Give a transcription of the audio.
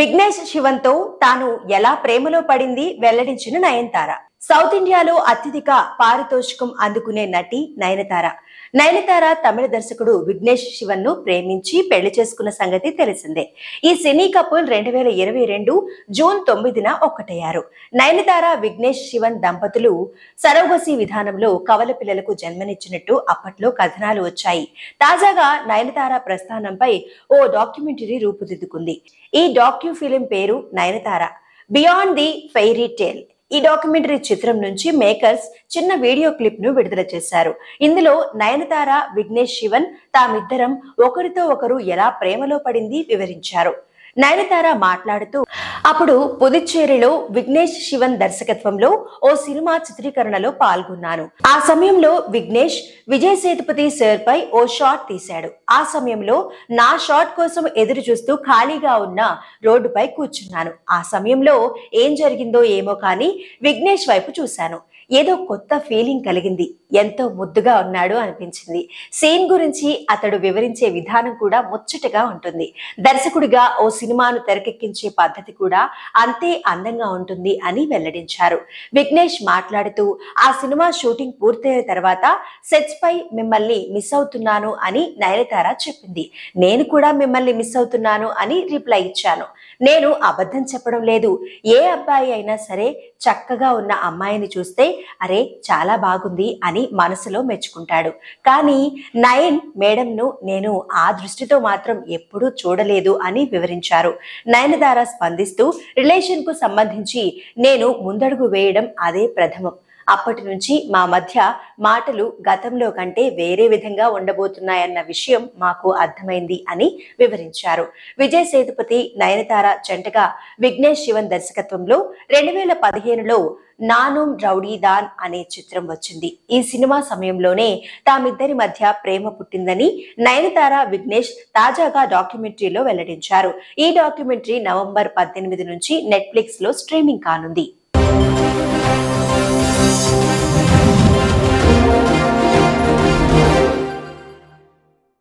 విఘ్నేష్ శివన్ తో తాను ఎలా ప్రేమలో పడింది వెల్లడించిన నయనతార. సౌత్ ఇండియాలో అత్యధిక పారితోషికం అందుకునే నటి నయనతార. నయనతార తమిళ దర్శకుడు విఘ్నేష్ శివన్ ను ప్రేమించి పెళ్లి చేసుకున్న సంగతి తెలిసిందే. ఈ సినీ కపుల్ 2022 జూన్ 9న ఒక్కటయ్యారు. నయనతార విఘ్నేష్ శివన్ దంపతులు సరోగసీ విధానంలో కవల పిల్లలకు జన్మనిచ్చినట్టు అప్పట్లో కథనాలు వచ్చాయి. తాజాగా నయనతార ప్రస్థానంపై ఓ డాక్యుమెంటరీ రూపుదిద్దుకుంది. ఈ డాక్యూ ఫిలిం పేరు Nayanthara beyond the fairy tale. ఈ డాక్యుమెంటరీ చిత్రం నుంచి మేకర్స్ చిన్న వీడియో క్లిప్ ను విడుదల చేశారు. ఇందులో నయనతార విఘ్నేష్ శివన్ తామిద్దరం ఒకరితో ఒకరు ఎలా ప్రేమలో పడింది వివరించారు. నయనతార మాట్లాడుతూ, అప్పుడు పుదుచ్చేరిలో విఘ్నేష్ శివన్ దర్శకత్వంలో ఓ సినిమా చిత్రీకరణలో పాల్గొన్నాను. ఆ సమయంలో విఘ్నేష్ విజయ్ సేతుపతి సర్ పై ఓ షాట్ తీశాడు. ఆ సమయంలో నా షాట్ కోసం ఎదురు చూస్తూ ఖాళీగా ఉన్న రోడ్డుపై కూర్చున్నాను. ఆ సమయంలో ఏం జరిగిందో ఏమో కానీ విఘ్నేష్ వైపు చూశాను. ఏదో కొత్త ఫీలింగ్ కలిగింది. ఎంతో ముద్దుగా ఉన్నాడు అనిపించింది. సీన్ గురించి అతడు వివరించే విధానం కూడా ముచ్చటగా ఉంటుంది. దర్శకుడిగా ఓ సినిమాను తెరకెక్కించే పద్ధతి కూడా అంతే అందంగా ఉంటుంది అని వెల్లడించారు. విఘ్నేష్ మాట్లాడుతూ, ఆ సినిమా షూటింగ్ పూర్తయిన తర్వాత సెట్స్ పై మిమ్మల్ని మిస్ అవుతున్నాను అని నయనతార చెప్పింది. నేను కూడా మిమ్మల్ని మిస్ అవుతున్నాను అని రిప్లై ఇచ్చాను. నేను అబద్ధం చెప్పడం లేదు. ఏ అబ్బాయి అయినా సరే చక్కగా ఉన్న అమ్మాయిని చూస్తే అరే చాలా బాగుంది అని మనసులో మెచ్చుకుంటాడు. కానీ నయన్ మేడంను నేను ఆ దృష్టితో మాత్రం ఎప్పుడూ చూడలేదు అని వివరించారు. నయనతార స్పందిస్తూ, రిలేషన్ కు సంబంధించి నేను ముందడుగు వేయడం అదే ప్రథమం. అప్పటి నుంచి మా మధ్య మాటలు గతంలో కంటే వేరే విధంగా ఉండబోతున్నాయన్న విషయం మాకు అర్థమైంది అని వివరించారు. విజయ్ సేతుపతి నయనతార జంటగా విఘ్నేష్ శివన్ దర్శకత్వంలో 2015లో నానుం రౌడీదాన్ అనే చిత్రం వచ్చింది. ఈ సినిమా సమయంలోనే తామిద్దరి మధ్య ప్రేమ పుట్టిందని నయనతార విఘ్నేష్ తాజాగా డాక్యుమెంటరీలో వెల్లడించారు. ఈ డాక్యుమెంటరీ నవంబర్ 18 నుంచి నెట్ఫ్లిక్స్ లో స్ట్రీమింగ్ కానుంది.